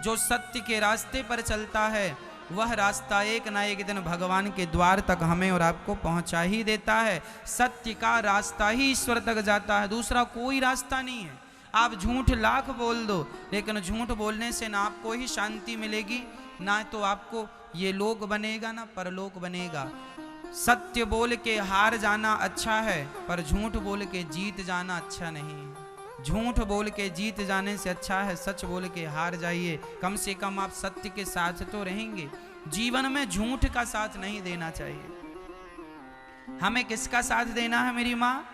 जो सत्य के रास्ते पर चलता है वह रास्ता एक ना एक दिन भगवान के द्वार तक हमें और आपको पहुंचा ही देता है। सत्य का रास्ता ही ईश्वर तक जाता है, दूसरा कोई रास्ता नहीं है। आप झूठ लाख बोल दो, लेकिन झूठ बोलने से ना आपको ही शांति मिलेगी, ना तो आपको ये लोक बनेगा ना परलोक बनेगा। सत्य बोल के हार जाना अच्छा है, पर झूठ बोल के जीत जाना अच्छा नहीं है। झूठ बोल के जीत जाने से अच्छा है सच बोल के हार जाइए। कम से कम आप सत्य के साथ तो रहेंगे। जीवन में झूठ का साथ नहीं देना चाहिए। हमें किसका साथ देना है मेरी माँ?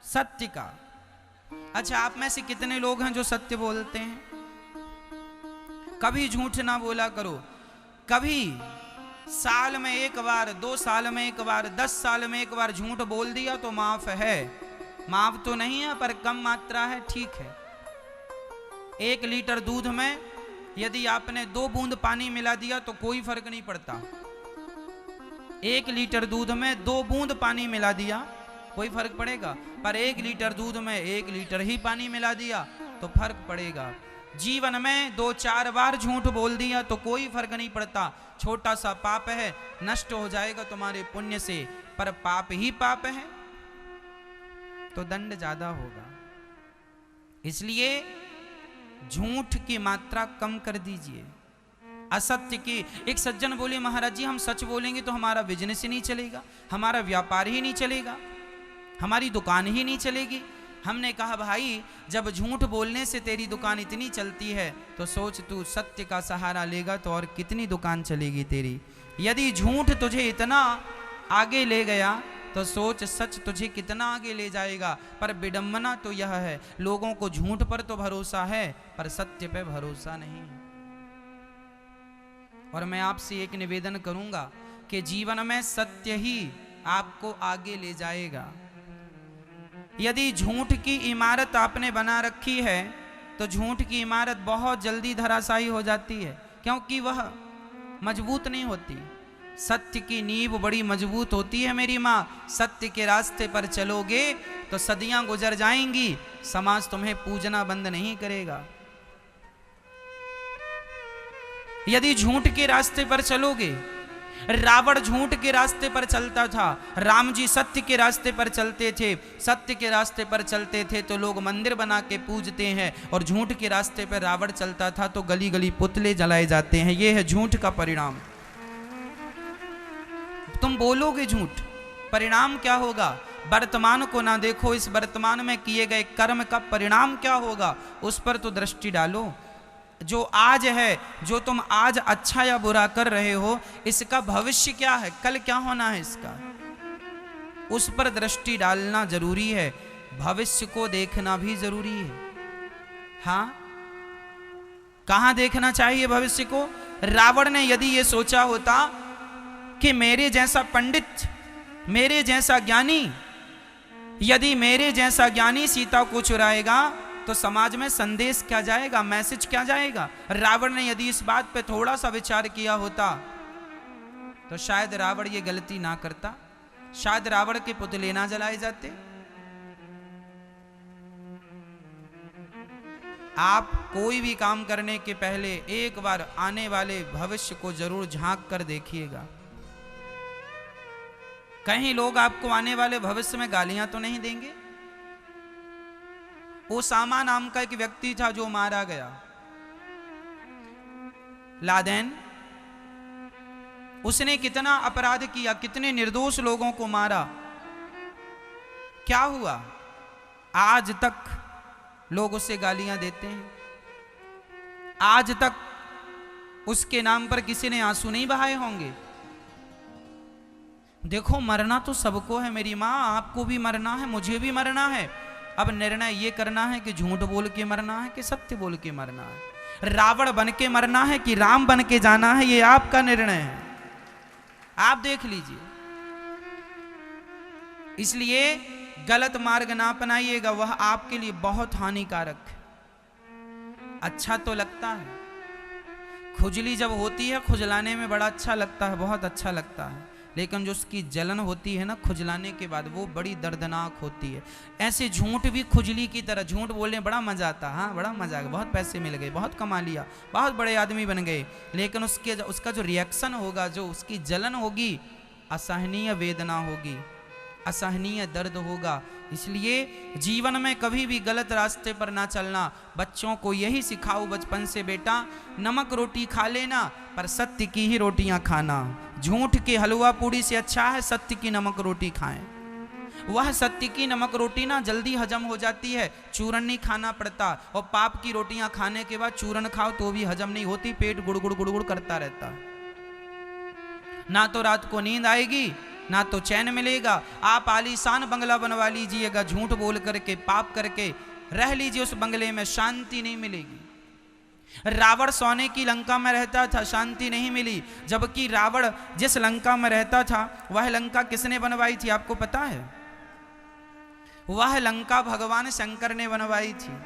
सत्य का। अच्छा, आप में से कितने लोग हैं जो सत्य बोलते हैं? कभी झूठ ना बोला करो। कभी साल में एक बार, 2 साल में एक बार, 10 साल में एक बार झूठ बोल दिया तो माफ है। माफ तो नहीं है पर कम मात्रा है, ठीक है। 1 लीटर दूध में यदि आपने 2 बूंद पानी मिला दिया तो कोई फर्क नहीं पड़ता। 1 लीटर दूध में 2 बूंद पानी मिला दिया कोई फर्क पड़ेगा, पर 1 लीटर दूध में 1 लीटर ही पानी मिला दिया तो फर्क पड़ेगा। जीवन में 2-4 बार झूठ बोल दिया तो कोई फर्क नहीं पड़ता। छोटा सा पाप है, नष्ट हो जाएगा तुम्हारे पुण्य से, पर पाप ही पाप है तो दंड ज्यादा होगा। इसलिए झूठ की मात्रा कम कर दीजिए। असत्य की, एक सज्जन बोले महाराज जी हम सच बोलेंगे तो हमारा बिजनेस ही नहीं चलेगा, हमारा व्यापार ही नहीं चलेगा, हमारी दुकान ही नहीं चलेगी। हमने कहा भाई जब झूठ बोलने से तेरी दुकान इतनी चलती है तो सोच तू सत्य का सहारा लेगा तो और कितनी दुकान चलेगी तेरी। यदि झूठ तुझे इतना आगे ले गया तो सोच सच तुझे कितना आगे ले जाएगा। पर विडंबना तो यह है, लोगों को झूठ पर तो भरोसा है पर सत्य पे भरोसा नहीं है। और मैं आपसे एक निवेदन करूंगा कि जीवन में सत्य ही आपको आगे ले जाएगा। यदि झूठ की इमारत आपने बना रखी है तो झूठ की इमारत बहुत जल्दी धराशायी हो जाती है, क्योंकि वह मजबूत नहीं होती। सत्य की नींव बड़ी मजबूत होती है मेरी माँ। सत्य के रास्ते पर चलोगे तो सदियां गुजर जाएंगी, समाज तुम्हें पूजना बंद नहीं करेगा। यदि झूठ के रास्ते पर चलोगे, रावण झूठ के रास्ते पर चलता था, राम जी सत्य के रास्ते पर चलते थे। सत्य के रास्ते पर चलते थे तो लोग मंदिर बना के पूजते हैं, और झूठ के रास्ते पर रावण चलता था तो गली गली पुतले जलाए जाते हैं। यह है झूठ का परिणाम। तुम बोलोगे झूठ, परिणाम क्या होगा? वर्तमान को ना देखो, इस वर्तमान में किए गए कर्म का परिणाम क्या होगा उस पर तो दृष्टि डालो। जो आज है, जो तुम आज अच्छा या बुरा कर रहे हो, इसका भविष्य क्या है, कल क्या होना है इसका, उस पर दृष्टि डालना जरूरी है। भविष्य को देखना भी जरूरी है। हाँ, कहां देखना चाहिए भविष्य को? रावण ने यदि ये सोचा होता कि मेरे जैसा पंडित, मेरे जैसा ज्ञानी, यदि मेरे जैसा ज्ञानी सीता को चुराएगा तो समाज में संदेश क्या जाएगा, मैसेज क्या जाएगा? रावण ने यदि इस बात पे थोड़ा सा विचार किया होता तो शायद रावण ये गलती ना करता, शायद रावण के पुतले ना जलाए जाते। आप कोई भी काम करने के पहले एक बार आने वाले भविष्य को जरूर झांक कर देखिएगा। कहीं लोग आपको आने वाले भविष्य में गालियां तो नहीं देंगे? ओसामा नाम का एक व्यक्ति था जो मारा गया, लादेन। उसने कितना अपराध किया, कितने निर्दोष लोगों को मारा। क्या हुआ? आज तक लोग उसे गालियां देते हैं, आज तक उसके नाम पर किसी ने आंसू नहीं बहाए होंगे। देखो, मरना तो सबको है मेरी माँ, आपको भी मरना है, मुझे भी मरना है। अब निर्णय ये करना है कि झूठ बोल के मरना है कि सत्य बोल के मरना है, रावण बन के मरना है कि राम बन के जाना है, ये आपका निर्णय है, आप देख लीजिए। इसलिए गलत मार्ग ना अपनाइएगा, वह आपके लिए बहुत हानिकारक है। अच्छा तो लगता है, खुजली जब होती है खुजलाने में बड़ा अच्छा लगता है, बहुत अच्छा लगता है, लेकिन जो उसकी जलन होती है ना खुजलाने के बाद, वो बड़ी दर्दनाक होती है। ऐसे झूठ भी खुजली की तरह, झूठ बोलने बड़ा मजा आता, हाँ बड़ा मजा आ गया, बहुत पैसे मिल गए, बहुत कमा लिया, बहुत बड़े आदमी बन गए, लेकिन उसका जो रिएक्शन होगा, जो उसकी जलन होगी, असहनीय वेदना होगी, असहनीय दर्द होगा। इसलिए जीवन में कभी भी गलत रास्ते पर ना चलना। बच्चों को यही सिखाओ बचपन से, बेटा नमक रोटी खा लेना पर सत्य की ही रोटियां खाना। झूठ के हलवा पूड़ी से अच्छा है सत्य की नमक रोटी खाएं। वह सत्य की नमक रोटी ना जल्दी हजम हो जाती है, चूरन नहीं खाना पड़ता। और पाप की रोटियां खाने के बाद चूरन खाओ तो भी हजम नहीं होती, पेट गुड़गुड़ गुड़गुड़ करता रहता। ना तो रात को नींद आएगी, ना तो चैन मिलेगा। आप आलीशान बंगला बनवा लीजिएगा, झूठ बोल करके, पाप करके रह लीजिए, उस बंगले में शांति नहीं मिलेगी। रावण सोने की लंका में रहता था, शांति नहीं मिली। जबकि रावण जिस लंका में रहता था, वह लंका किसने बनवाई थी आपको पता है? वह लंका भगवान शंकर ने बनवाई थी।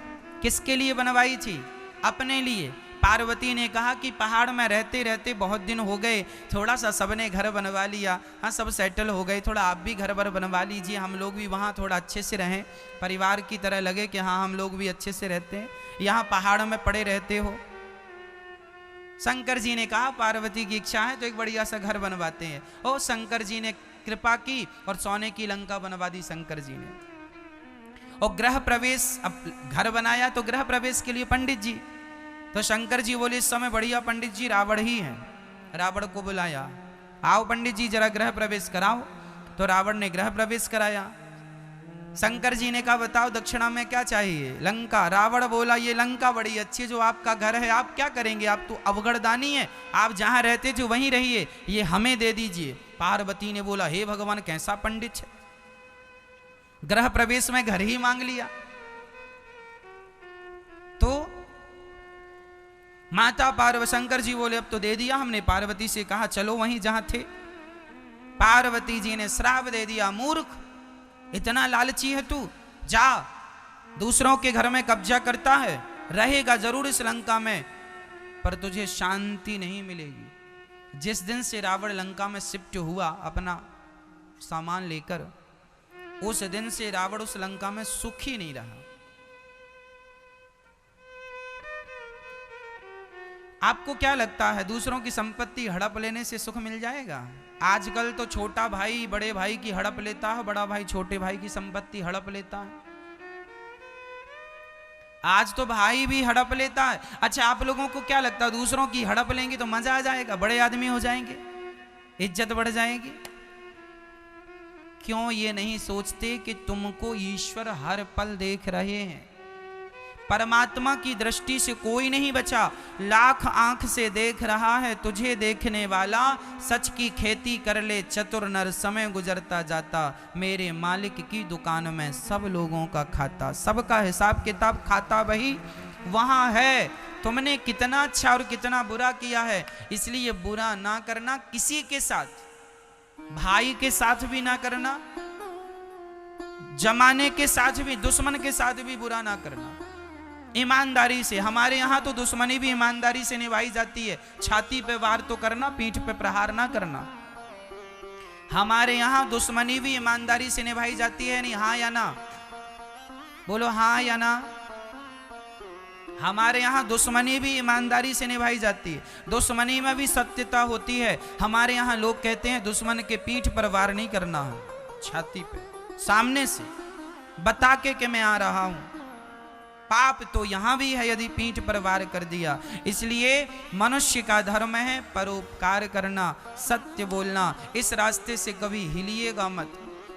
किसके लिए बनवाई थी? अपने लिए। पार्वती ने कहा कि पहाड़ में रहते रहते बहुत दिन हो गए, थोड़ा सा सबने घर बनवा लिया, हाँ सब सेटल हो गए, थोड़ा आप भी घर बनवा लीजिए, हम लोग भी वहाँ थोड़ा अच्छे से रहें, परिवार की तरह लगे कि हाँ हम लोग भी अच्छे से रहते हैं, यहाँ पहाड़ में पड़े रहते हो। शंकर जी ने कहा पार्वती की इच्छा है तो एक बढ़िया सा घर बनवाते हैं। ओ शंकर जी ने कृपा की और सोने की लंका बनवा दी शंकर जी ने। और गृह प्रवेश, अब घर बनाया तो गृह प्रवेश के लिए पंडित जी, तो शंकर जी बोले इस समय बढ़िया पंडित जी रावण ही है। रावण को बुलाया, आओ पंडित जी जरा गृह प्रवेश कराओ। तो रावण ने गृह प्रवेश कराया। शंकर जी ने कहा बताओ दक्षिणा में क्या चाहिए? लंका। रावण बोला ये लंका बड़ी अच्छी, जो आपका घर है आप क्या करेंगे, आप तो अवगढ़दानी है, आप जहां रहते थे वहीं रहिए, ये हमें दे दीजिए। पार्वती ने बोला हे भगवान कैसा पंडित है, गृह प्रवेश में घर ही मांग लिया। तो माता पार्वती, शंकर जी बोले अब तो दे दिया हमने। पार्वती से कहा चलो वहीं जहां थे। पार्वती जी ने श्राप दे दिया, मूर्ख इतना लालची है तू, जा दूसरों के घर में कब्जा करता है, रहेगा जरूर इस लंका में पर तुझे शांति नहीं मिलेगी। जिस दिन से रावण लंका में शिफ्ट हुआ अपना सामान लेकर, उस दिन से रावण उस लंका में सुखी नहीं रहा। आपको क्या लगता है दूसरों की संपत्ति हड़प लेने से सुख मिल जाएगा? आजकल तो छोटा भाई बड़े भाई की हड़प लेता है, बड़ा भाई छोटे भाई की संपत्ति हड़प लेता है। आज तो भाई भी हड़प लेता है। अच्छा आप लोगों को क्या लगता है दूसरों की हड़प लेंगे तो मजा आ जाएगा, बड़े आदमी हो जाएंगे, इज्जत बढ़ जाएगी? क्यों ये नहीं सोचते कि तुमको ईश्वर हर पल देख रहे हैं? परमात्मा की दृष्टि से कोई नहीं बचा, लाख आंख से देख रहा है तुझे देखने वाला। सच की खेती कर ले चतुर नर, समय गुजरता जाता, मेरे मालिक की दुकान में सब लोगों का खाता। सबका हिसाब किताब खाता वही वहां है। तुमने कितना अच्छा और कितना बुरा किया है, इसलिए बुरा ना करना किसी के साथ, भाई के साथ भी ना करना, जमाने के साथ भी, दुश्मन के साथ भी बुरा ना करना, ईमानदारी से। हमारे यहाँ तो दुश्मनी भी ईमानदारी से निभाई जाती है। छाती पे वार तो करना, पीठ पे प्रहार ना करना। हमारे यहाँ दुश्मनी भी ईमानदारी से निभाई जाती है, नहीं हाँ या ना? बोलो हाँ या ना। हमारे यहाँ दुश्मनी भी ईमानदारी से निभाई जाती है, दुश्मनी में भी सत्यता होती है। हमारे यहाँ लोग कहते हैं दुश्मन के पीठ पर वार नहीं करना है, छाती पे सामने से बता के कि मैं आ रहा हूं। पाप तो यहां भी है यदि पीठ पर वार कर दिया। इसलिए मनुष्य का धर्म है परोपकार करना, सत्य बोलना। इस रास्ते से कभी हिलिएगा मत।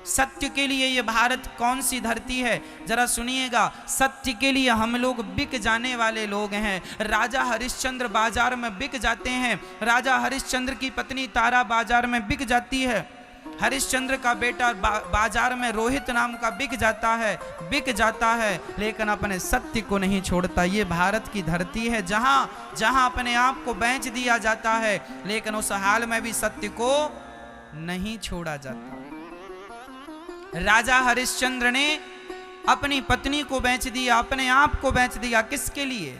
सत्य के लिए ये भारत कौन सी धरती है जरा सुनिएगा। सत्य के लिए हम लोग बिक जाने वाले लोग हैं। राजा हरिश्चंद्र बाजार में बिक जाते हैं, राजा हरिश्चंद्र की पत्नी तारा बाजार में बिक जाती है, हरिश्चंद्र का बेटा बाजार में रोहित नाम का बिक जाता है, लेकिन अपने सत्य को नहीं छोड़ता। ये भारत की धरती है जहां अपने आप को बेच दिया जाता है, लेकिन उस हाल में भी सत्य को नहीं छोड़ा जाता। राजा हरिश्चंद्र ने अपनी पत्नी को बेच दिया, अपने आप को बेच दिया। किसके लिए?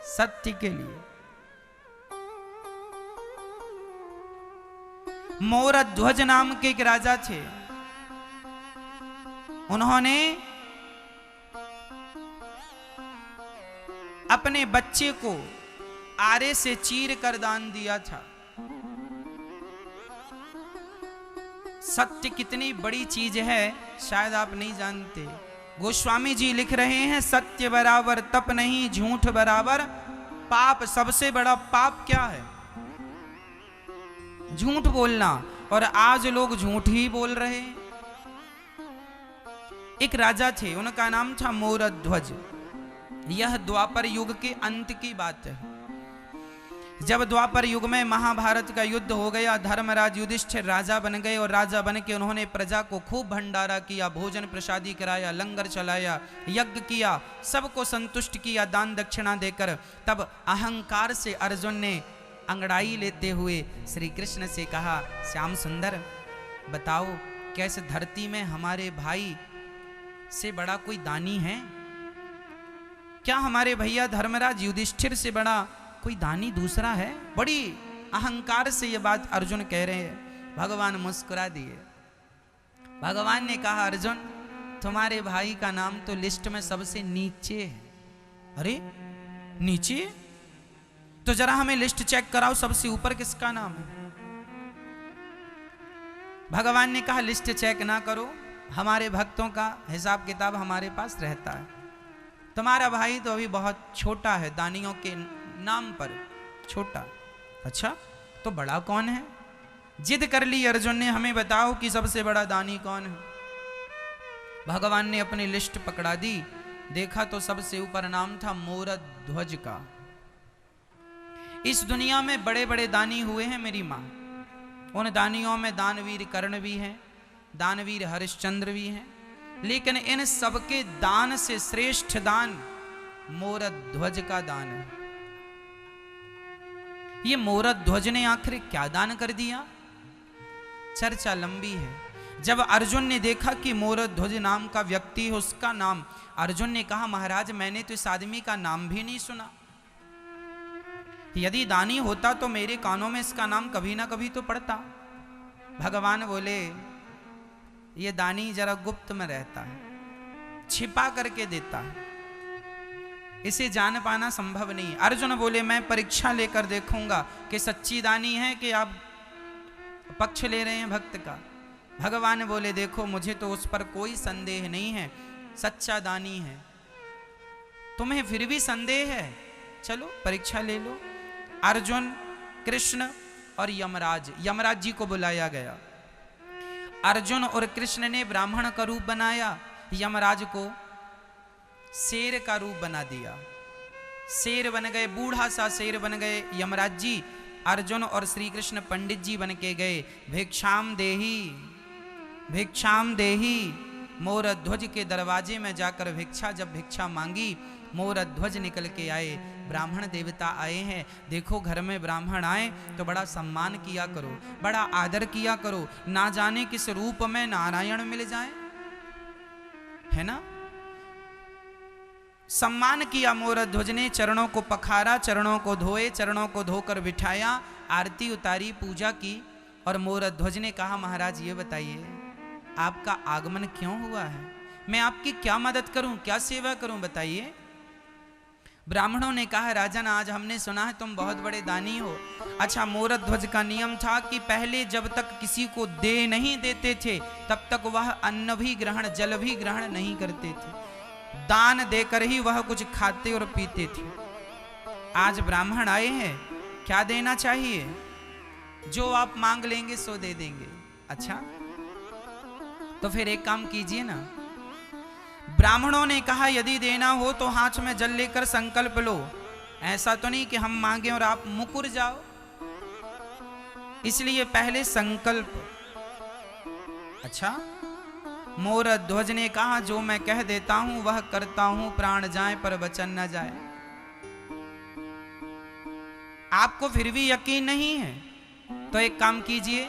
सत्य के लिए। मोरध्वज नाम के एक राजा थे। उन्होंने अपने बच्चे को आरे से चीर कर दान दिया था। सत्य कितनी बड़ी चीज है शायद आप नहीं जानते। गोस्वामी जी लिख रहे हैं, सत्य बराबर तप नहीं, झूठ बराबर पाप। सबसे बड़ा पाप क्या है? झूठ बोलना। और आज लोग झूठ ही बोल रहे हैं। एक राजा थे, उनका नाम था मोरध्वज। यह द्वापर युग के अंत की बात है। जब द्वापर युग में महाभारत का युद्ध हो गया, धर्मराज युधिष्ठिर राजा बन गए और राजा बन के उन्होंने प्रजा को खूब भंडारा किया, भोजन प्रसादी कराया, लंगर चलाया, यज्ञ किया, सबको संतुष्ट किया दान दक्षिणा देकर। तब अहंकार से अर्जुन ने अंगड़ाई लेते हुए श्री कृष्ण से कहा, श्याम सुंदर बताओ, कैसे धरती में हमारे भाई से बड़ा कोई दानी है? क्या हमारे भैया धर्मराज युधिष्ठिर से बड़ा कोई दानी दूसरा है? बड़ी अहंकार से ये बात अर्जुन कह रहे हैं। भगवान मुस्कुरा दिए। भगवान ने कहा, अर्जुन तुम्हारे भाई का नाम तो लिस्ट में सबसे नीचे है। अरे नीचे? तो जरा हमें लिस्ट चेक कराओ, सबसे ऊपर किसका नाम है? भगवान ने कहा, लिस्ट चेक ना करो, हमारे भक्तों का हिसाब किताब हमारे पास रहता है। तुम्हारा भाई तो अभी बहुत छोटा है, दानियों के नाम पर छोटा। अच्छा, तो बड़ा कौन है? जिद कर ली अर्जुन ने, हमें बताओ कि सबसे बड़ा दानी कौन है। भगवान ने अपनी लिस्ट पकड़ा दी, देखा तो सबसे ऊपर नाम था मोरध्वज का। इस दुनिया में बड़े बड़े दानी हुए हैं मेरी मां। उन दानियों में दानवीर कर्ण भी हैं, दानवीर हरिश्चंद्र भी हैं, लेकिन इन सबके दान से श्रेष्ठ दान मोरध्वज का दान है। ये मोरध्वज ने आखिर क्या दान कर दिया? चर्चा लंबी है। जब अर्जुन ने देखा कि मोरध्वज नाम का व्यक्ति है, उसका नाम, अर्जुन ने कहा, महाराज मैंने तो इस आदमी का नाम भी नहीं सुना। यदि दानी होता तो मेरे कानों में इसका नाम कभी ना कभी तो पड़ता। भगवान बोले, ये दानी जरा गुप्त में रहता है, छिपा करके देता है, इसे जान पाना संभव नहीं। अर्जुन बोले, मैं परीक्षा लेकर देखूंगा कि सच्ची दानी है कि आप पक्ष ले रहे हैं भक्त का। भगवान बोले, देखो मुझे तो उस पर कोई संदेह नहीं है, सच्चा दानी है। तुम्हें फिर भी संदेह है, चलो परीक्षा ले लो। अर्जुन, कृष्ण और यमराज जी को बुलाया गया। अर्जुन और कृष्ण ने ब्राह्मण का रूप बनाया, यमराज को शेर का रूप बना दिया। शेर बन गए, बूढ़ा सा शेर बन गए यमराज जी। अर्जुन और श्री कृष्ण पंडित जी बन के गए। भिक्षाम देही, भिक्षाम देही। मोरध्वज के दरवाजे में जाकर जब भिक्षा मांगी, मोरध्वज निकल के आए। ब्राह्मण देवता आए हैं, देखो घर में ब्राह्मण आए तो बड़ा सम्मान किया करो, बड़ा आदर किया करो, ना जाने किस रूप में नारायण मिल जाए, है ना। सम्मान किया मोरध्वज ने, चरणों को पखारा, चरणों को धोए, चरणों को धोकर बिठाया, आरती उतारी, पूजा की। और मोरध्वज ने कहा, महाराज ये बताइए आपका आगमन क्यों हुआ है? मैं आपकी क्या मदद करूं, क्या सेवा करूं, बताइए। ब्राह्मणों ने कहा, राजन आज हमने सुना है तुम बहुत बड़े दानी हो। अच्छा, मोरध्वज का नियम था कि पहले जब तक किसी को दे नहीं देते थे तब तक वह अन्न भी ग्रहण, जल भी ग्रहण नहीं करते थे। दान देकर ही वह कुछ खाते और पीते थे। आज ब्राह्मण आए हैं, क्या देना चाहिए? जो आप मांग लेंगे सो दे देंगे। अच्छा, तो फिर एक काम कीजिए ना। ब्राह्मणों ने कहा, यदि देना हो तो हाथ में जल लेकर संकल्प लो। ऐसा तो नहीं कि हम मांगे और आप मुकुर जाओ, इसलिए पहले संकल्प। अच्छा, मोरध्वज ने कहा, जो मैं कह देता हूं वह करता हूं, प्राण जाए पर वचन न जाए। आपको फिर भी यकीन नहीं है तो एक काम कीजिए,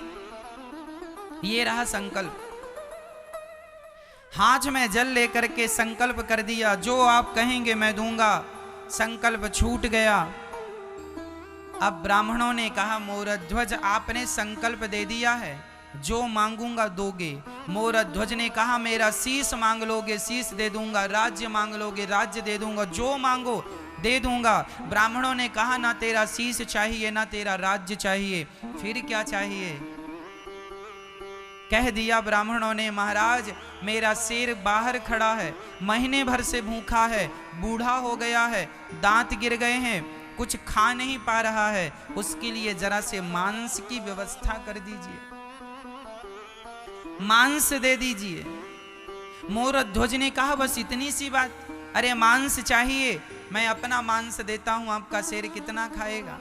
ये रहा संकल्प। हाथ में जल लेकर के संकल्प कर दिया, जो आप कहेंगे मैं दूंगा। संकल्प छूट गया। अब ब्राह्मणों ने कहा मोरध्वज आपने संकल्प दे दिया है, जो मांगूंगा दोगे। मोरध्वज ने कहा मेरा शीश मांग लोगे, शीश दे दूंगा, राज्य मांग लोगे, राज्य दे दूंगा, जो मांगो दे दूंगा। ब्राह्मणों ने कहा ना तेरा शीश चाहिए, ना तेरा राज्य चाहिए, फिर क्या चाहिए? कह दिया ब्राह्मणों ने महाराज मेरा शेर बाहर खड़ा है, महीने भर से भूखा है, बूढ़ा हो गया है, दांत गिर गए हैं, कुछ खा नहीं पा रहा है, उसके लिए जरा से मांस की व्यवस्था कर दीजिए, मांस दे दीजिए। मोरध्वज ने कहा बस इतनी सी बात? अरे मांस चाहिए, मैं अपना मांस देता हूं, आपका शेर कितना खाएगा?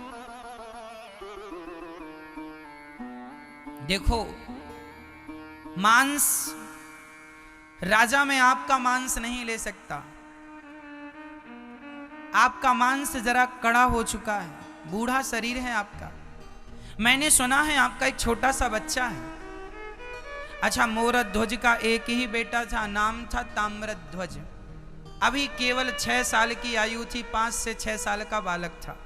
देखो मांस, राजा में आपका मांस नहीं ले सकता, आपका मांस जरा कड़ा हो चुका है, बूढ़ा शरीर है आपका। मैंने सुना है आपका एक छोटा सा बच्चा है। अच्छा, मोरध्वज का एक ही बेटा था, नाम था ताम्रध्वज। अभी केवल 6 साल की आयु थी, 5 से 6 साल का बालक था,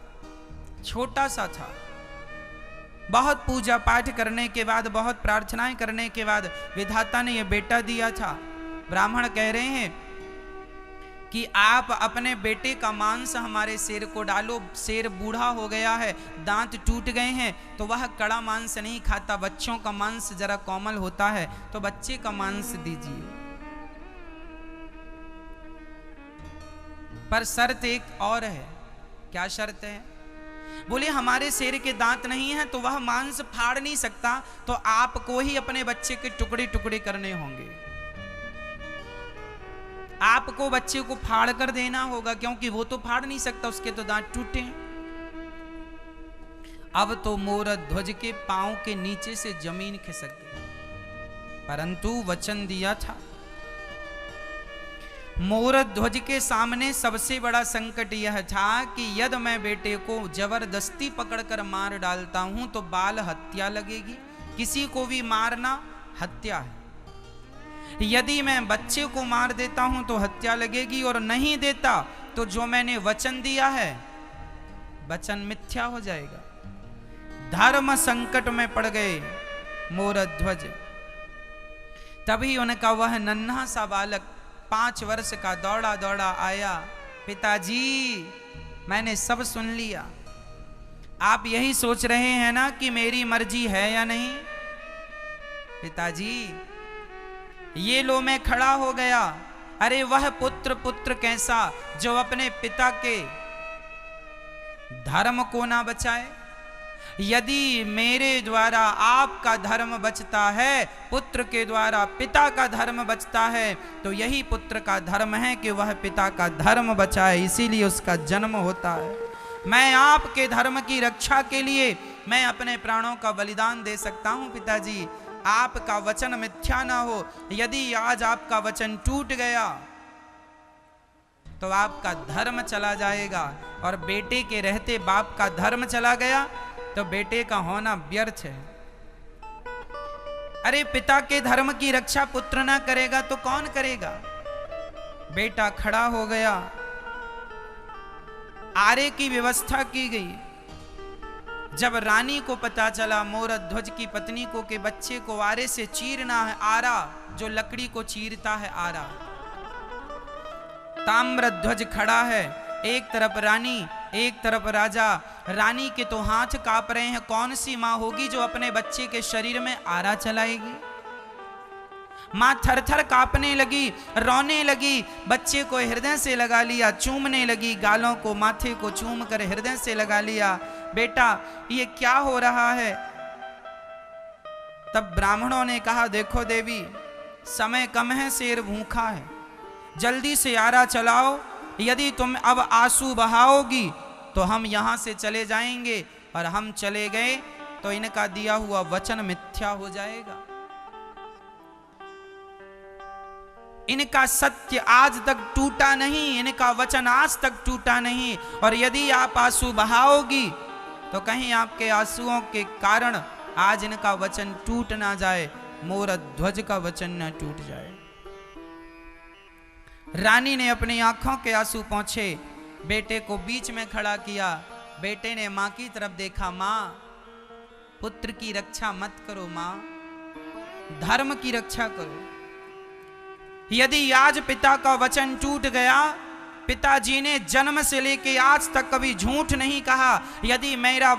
छोटा सा था। बहुत पूजा पाठ करने के बाद, बहुत प्रार्थनाएं करने के बाद विधाता ने यह बेटा दिया था। ब्राह्मण कह रहे हैं कि आप अपने बेटे का मांस हमारे शेर को डालो, शेर बूढ़ा हो गया है, दांत टूट गए हैं, तो वह कड़ा मांस नहीं खाता, बच्चों का मांस जरा कोमल होता है, तो बच्चे का मांस दीजिए। पर शर्त एक और है। क्या शर्त है? बोले हमारे शेर के दांत नहीं है तो वह मांस फाड़ नहीं सकता, तो आपको ही अपने बच्चे के टुकड़े टुकड़े करने होंगे, आपको बच्चे को फाड़ कर देना होगा, क्योंकि वो तो फाड़ नहीं सकता, उसके तो दांत टूटे। अब तो मोरध्वज के पांव के नीचे से जमीन खिसक गई, परंतु वचन दिया था। मोरध्वज के सामने सबसे बड़ा संकट यह था कि यदि मैं बेटे को जबरदस्ती पकड़कर मार डालता हूं तो बाल हत्या लगेगी, किसी को भी मारना हत्या है। यदि मैं बच्चे को मार देता हूं तो हत्या लगेगी, और नहीं देता तो जो मैंने वचन दिया है वचन मिथ्या हो जाएगा। धर्म संकट में पड़ गए मोरध्वज। तभी उनका वह नन्हा सा बालक 5 वर्ष का दौड़ा दौड़ा आया, पिताजी मैंने सब सुन लिया, आप यही सोच रहे हैं ना कि मेरी मर्जी है या नहीं? पिताजी ये लो मैं खड़ा हो गया। अरे वह पुत्र कैसा जो अपने पिता के धर्म को ना बचाए। यदि मेरे द्वारा आपका धर्म बचता है, पुत्र के द्वारा पिता का धर्म बचता है, तो यही पुत्र का धर्म है कि वह पिता का धर्म बचाए, इसीलिए उसका जन्म होता है। मैं आपके धर्म की रक्षा के लिए मैं अपने प्राणों का बलिदान दे सकता हूं पिताजी, आपका वचन मिथ्या ना हो। यदि आज आपका वचन टूट गया तो आपका धर्म चला जाएगा, और बेटे के रहते बाप का धर्म चला गया तो बेटे का होना व्यर्थ है। अरे पिता के धर्म की रक्षा पुत्र ना करेगा तो कौन करेगा? बेटा खड़ा हो गया, आरे की व्यवस्था की गई। जब रानी को पता चला मोरध्वज की पत्नी को कि बच्चे को आरे से चीरना है, आरा जो लकड़ी को चीरता है आरा, ताम्रध्वज खड़ा है, एक तरफ रानी एक तरफ राजा। रानी के तो हाथ कांप रहे हैं, कौन सी मां होगी जो अपने बच्चे के शरीर में आरा चलाएगी? मां थर थर कांपने लगी, रोने लगी, बच्चे को हृदय से लगा लिया, चूमने लगी, गालों को माथे को चूम कर हृदय से लगा लिया। बेटा ये क्या हो रहा है? तब ब्राह्मणों ने कहा देखो देवी, समय कम है, शेर भूखा है, जल्दी से आरा चलाओ, यदि तुम अब आंसू बहाओगी तो हम यहां से चले जाएंगे, और हम चले गए तो इनका दिया हुआ वचन मिथ्या हो जाएगा। इनका सत्य आज तक टूटा नहीं, इनका वचन आज तक टूटा नहीं, और यदि आप आंसू बहाओगी तो कहीं आपके आंसुओं के कारण आज इनका वचन टूट ना जाए, मोरध्वज का वचन ना टूट जाए। रानी ने अपनी आंखों के आंसू पोंछे, बेटे को बीच में खड़ा किया, बेटे ने मां की तरफ देखा, मां पुत्र की रक्षा मत करो, मां धर्म की रक्षा करो। यदि आज पिता का वचन टूट गया, पिताजी ने जन्म से लेके आज तक कभी झूठ नहीं कहा, यदि मेरा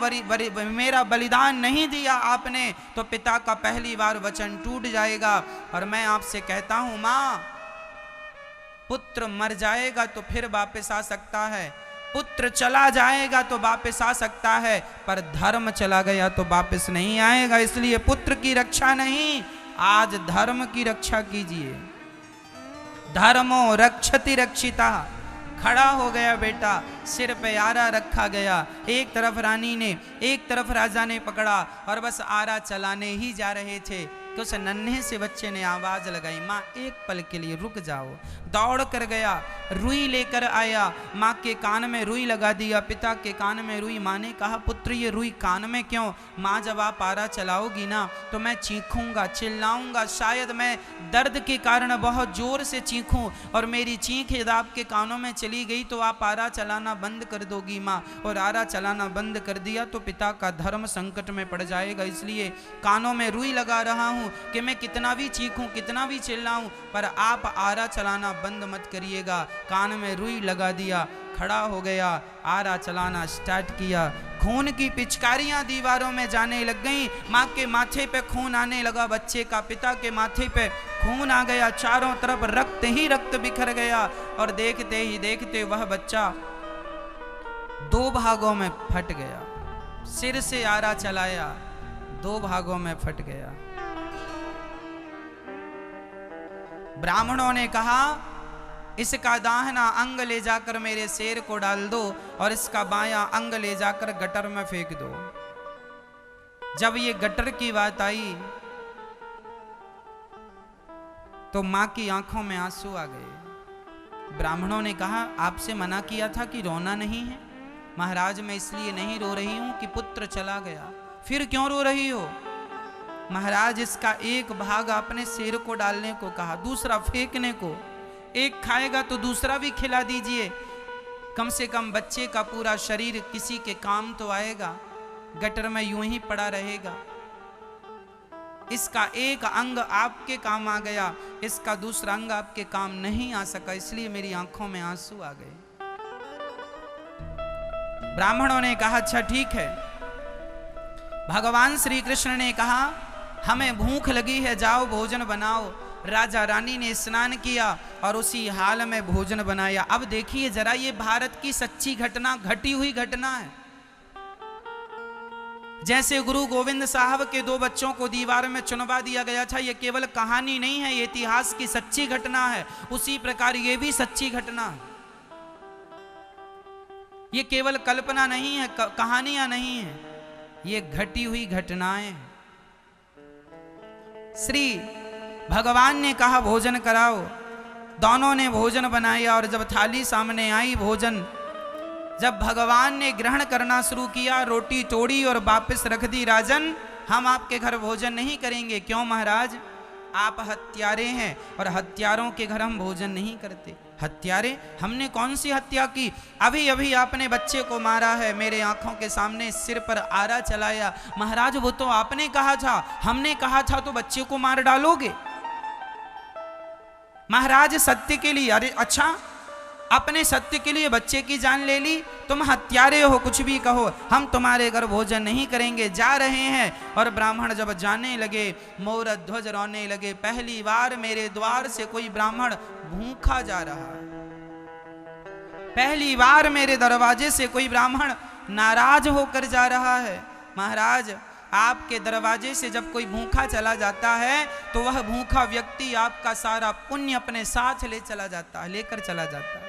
बलिदान नहीं दिया आपने, तो पिता का पहली बार वचन टूट जाएगा। और मैं आपसे कहता हूं मां, पुत्र मर जाएगा तो फिर वापस आ सकता है, पुत्र चला जाएगा तो वापस आ सकता है, पर धर्म चला गया तो वापस नहीं आएगा। इसलिए पुत्र की रक्षा नहीं, आज धर्म की रक्षा कीजिए। धर्मो रक्षति रक्षिता। खड़ा हो गया बेटा, सिर पे आरा रखा गया, एक तरफ रानी ने एक तरफ राजा ने पकड़ा और बस आरा चलाने ही जा रहे थे कि उस नन्हे से बच्चे ने आवाज लगाई, माँ एक पल के लिए रुक जाओ। दौड़ कर गया, रुई लेकर आया, माँ के कान में रुई लगा दिया, पिता के कान में रुई। माँ ने कहा, पुत्र ये रुई कान में क्यों? माँ जब आप आरा चलाओगी ना तो मैं चीखूंगा, चिल्लाऊंगा, शायद मैं दर्द के कारण बहुत जोर से चीखूं और मेरी चीख यदि आपके कानों में चली गई तो आप आरा चलाना बंद कर दोगी माँ, और आरा चलाना बंद कर दिया तो पिता का धर्म संकट में पड़ जाएगा। इसलिए कानों में रुई लगा रहा हूँ कि मैं कितना भी चीखूं, कितना भी चिल्लाऊं, पर आप आरा चलाना बंद मत करिएगा। कान में रुई लगा दिया, खड़ा हो गया, आरा चलाना स्टार्ट किया। खून की पिचकारियां दीवारों में जाने लग गईं, माँ के माथे पे खून आने लगा बच्चे का, पिता के माथे पे खून आ गया, चारों तरफ रक्त ही रक्त बिखर गया। और देखते ही देखते वह बच्चा 2 भागों में फट गया। सिर से आरा चलाया, 2 भागों में फट गया। ब्राह्मणों ने कहा, इसका दाहिना अंग ले जाकर मेरे शेर को डाल दो और इसका बायां अंग ले जाकर गटर में फेंक दो। जब ये गटर की बात आई तो मां की आंखों में आंसू आ गए। ब्राह्मणों ने कहा, आपसे मना किया था कि रोना नहीं है। महाराज मैं इसलिए नहीं रो रही हूं कि पुत्र चला गया। फिर क्यों रो रही हो? महाराज इसका एक भाग आपने शेर को डालने को कहा, दूसरा फेंकने को। एक खाएगा तो दूसरा भी खिला दीजिए, कम से कम बच्चे का पूरा शरीर किसी के काम तो आएगा, गटर में यूं ही पड़ा रहेगा। इसका एक अंग आपके काम आ गया, इसका दूसरा अंग आपके काम नहीं आ सका, इसलिए मेरी आंखों में आंसू आ गए। ब्राह्मणों ने कहा, अच्छा ठीक है। भगवान श्री कृष्ण ने कहा, हमें भूख लगी है, जाओ भोजन बनाओ। राजा रानी ने स्नान किया और उसी हाल में भोजन बनाया। अब देखिए जरा, ये भारत की सच्ची घटना, घटी हुई घटना है। जैसे गुरु गोविंद साहब के 2 बच्चों को दीवार में चुनवा दिया गया था, ये केवल कहानी नहीं है, ये इतिहास की सच्ची घटना है। उसी प्रकार ये भी सच्ची घटना है। ये केवल कल्पना नहीं है, कहानियां नहीं है, ये घटी हुई घटनाएं। श्री भगवान ने कहा भोजन कराओ, दोनों ने भोजन बनाया और जब थाली सामने आई, भोजन जब भगवान ने ग्रहण करना शुरू किया, रोटी तोड़ी और वापस रख दी। राजन, हम आपके घर भोजन नहीं करेंगे। क्यों महाराज? आप हत्यारे हैं और हत्यारों के घर हम भोजन नहीं करते। हत्यारे? हमने कौन सी हत्या की? अभी अभी आपने बच्चे को मारा है, मेरे आंखों के सामने सिर पर आरा चलाया। महाराज वो तो आपने कहा था, हमने कहा था तो बच्चे को मार डालोगे? महाराज सत्य के लिए। अरे अच्छा, अपने सत्य के लिए बच्चे की जान ले ली? तुम हत्यारे हो, कुछ भी कहो, हम तुम्हारे घर भोजन नहीं करेंगे, जा रहे हैं। और ब्राह्मण जब जाने लगे, मोर ध्वज रोने लगे। पहली बार मेरे द्वार से कोई ब्राह्मण भूखा जा रहा है, पहली बार मेरे दरवाजे से कोई ब्राह्मण नाराज होकर जा रहा है। महाराज, आपके दरवाजे से जब कोई भूखा चला जाता है तो वह भूखा व्यक्ति आपका सारा पुण्य अपने साथ ले चला जाता है, लेकर चला जाता है।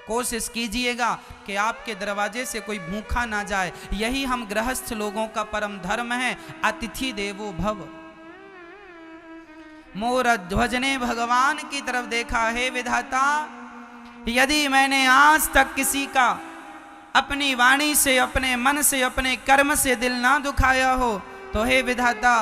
कोशिश कीजिएगा कि आपके दरवाजे से कोई भूखा ना जाए। यही हम गृहस्थ लोगों का परम धर्म है, अतिथि देवो भव। मोर ध्वज ने भगवान की तरफ देखा, हे विधाता, यदि मैंने आज तक किसी का अपनी वाणी से, अपने मन से, अपने कर्म से दिल ना दुखाया हो, तो हे विधाता,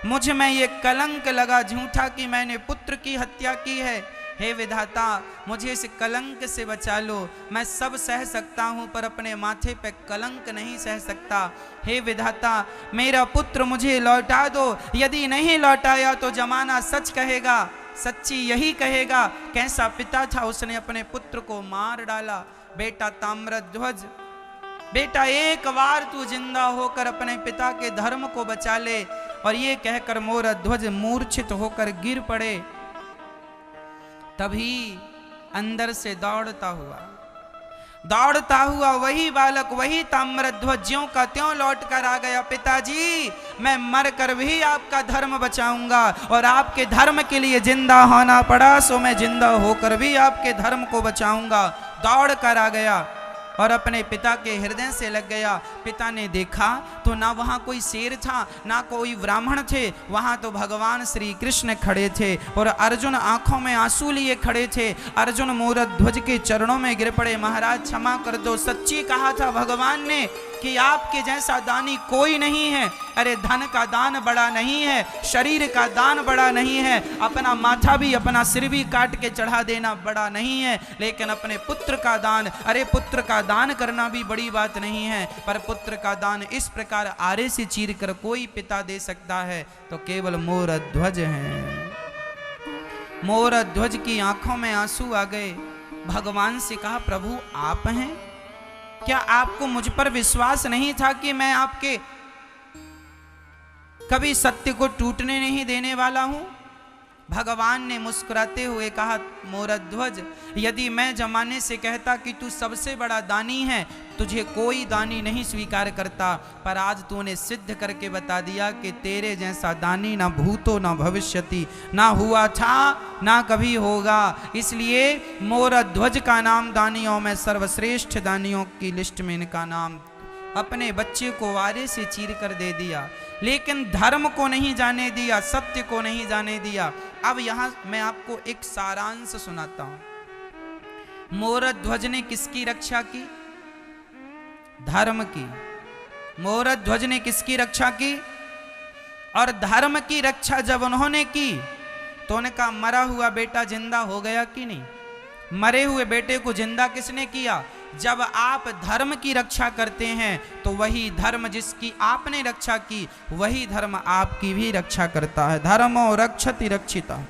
मुझ में ये कलंक लगा झूठा कि मैंने पुत्र की हत्या की है। हे विधाता मुझे इस कलंक से बचा लो। मैं सब सह सकता हूँ पर अपने माथे पे कलंक नहीं सह सकता। हे विधाता मेरा पुत्र मुझे लौटा दो। यदि नहीं लौटाया तो जमाना सच कहेगा, सच्ची यही कहेगा कैसा पिता था, उसने अपने पुत्र को मार डाला। बेटा ताम्रध्वज, बेटा एक बार तू जिंदा होकर अपने पिता के धर्म को बचा ले। और ये कहकर मोरध्वज मूर्छित होकर गिर पड़े। तभी अंदर से दौड़ता हुआ वही बालक, वही ताम्रध्वज ज्यों का त्यों लौट कर आ गया। पिताजी मैं मर कर भी आपका धर्म बचाऊंगा, और आपके धर्म के लिए जिंदा होना पड़ा सो मैं जिंदा होकर भी आपके धर्म को बचाऊंगा। दौड़ कर आ गया और अपने पिता के हृदय से लग गया। पिता ने देखा तो ना वहाँ कोई शेर था ना कोई ब्राह्मण थे, वहाँ तो भगवान श्री कृष्ण खड़े थे और अर्जुन आंखों में आंसू लिए खड़े थे। अर्जुन मोरध्वज के चरणों में गिर पड़े, महाराज क्षमा कर दो, सच्ची कहा था भगवान ने कि आपके जैसा दानी कोई नहीं है। अरे धन का दान बड़ा नहीं है, शरीर का दान बड़ा नहीं है, अपना माथा भी अपना सिर भी काट के चढ़ा देना बड़ा नहीं है, लेकिन अपने पुत्र का दान, अरे पुत्र का दान करना भी बड़ी बात नहीं है। पर पुत्र का दान इस प्रकार आरे से चीर कर कोई पिता दे सकता है तो केवल मोरध्वज हैं। मोरध्वज की आंखों में आंसू आ गए। भगवान से कहा प्रभु आप हैं, क्या आपको मुझ पर विश्वास नहीं था कि मैं आपके कभी सत्य को टूटने नहीं देने वाला हूं? भगवान ने मुस्कुराते हुए कहा मोरध्वज यदि मैं जमाने से कहता कि तू सबसे बड़ा दानी है, तुझे कोई दानी नहीं स्वीकार करता, पर आज तूने सिद्ध करके बता दिया कि तेरे जैसा दानी ना भूतो ना भविष्यति, ना हुआ था ना कभी होगा। इसलिए मोरध्वज का नाम दानियों में सर्वश्रेष्ठ दानियों की लिस्ट में इनका नाम। अपने बच्चे को आरे से चीर कर दे दिया, लेकिन धर्म को नहीं जाने दिया, सत्य को नहीं जाने दिया। अब यहां मैं आपको एक सारांश सुनाता हूं। मोरध्वज ने किसकी रक्षा की? धर्म की। मोरध्वज ने किसकी रक्षा की? और धर्म की रक्षा जब उन्होंने की तो उनका मरा हुआ बेटा जिंदा हो गया कि नहीं? मरे हुए बेटे को जिंदा किसने किया? जब आप धर्म की रक्षा करते हैं तो वही धर्म जिसकी आपने रक्षा की वही धर्म आपकी भी रक्षा करता है। धर्मो रक्षति रक्षिता।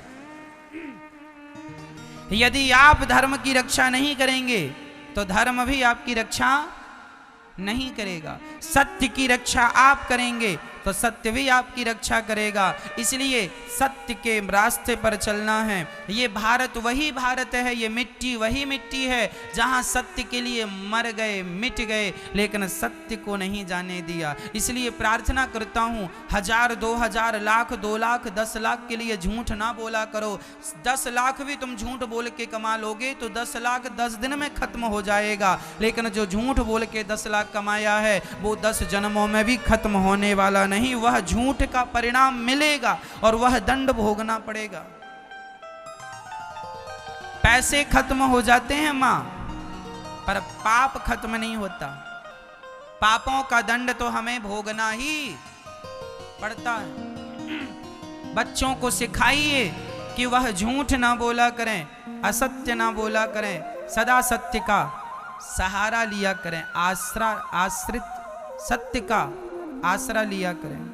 यदि आप धर्म की रक्षा नहीं करेंगे तो धर्म भी आपकी रक्षा नहीं करेगा। सत्य की रक्षा आप करेंगे तो सत्य भी आपकी रक्षा करेगा। इसलिए सत्य के रास्ते पर चलना है। ये भारत वही भारत है, ये मिट्टी वही मिट्टी है जहां सत्य के लिए मर गए, मिट गए, लेकिन सत्य को नहीं जाने दिया। इसलिए प्रार्थना करता हूं 1000, 2000, लाख, 2 लाख, 10 लाख के लिए झूठ ना बोला करो। 10 लाख भी तुम झूठ बोल के कमा लोगे तो 10 लाख 10 दिन में खत्म हो जाएगा, लेकिन जो झूठ बोल के 10 लाख कमाया है वो 10 जन्मों में भी खत्म होने वाला नहीं। वह झूठ का परिणाम मिलेगा और वह दंड भोगना पड़ेगा। पैसे खत्म हो जाते हैं मां, पर पाप खत्म नहीं होता। पापों का दंड तो हमें भोगना ही पड़ता है। बच्चों को सिखाइए कि वह झूठ ना बोला करें, असत्य ना बोला करें, सदा सत्य का सहारा लिया करें, आश्रित सत्य का आसरा लिया करें।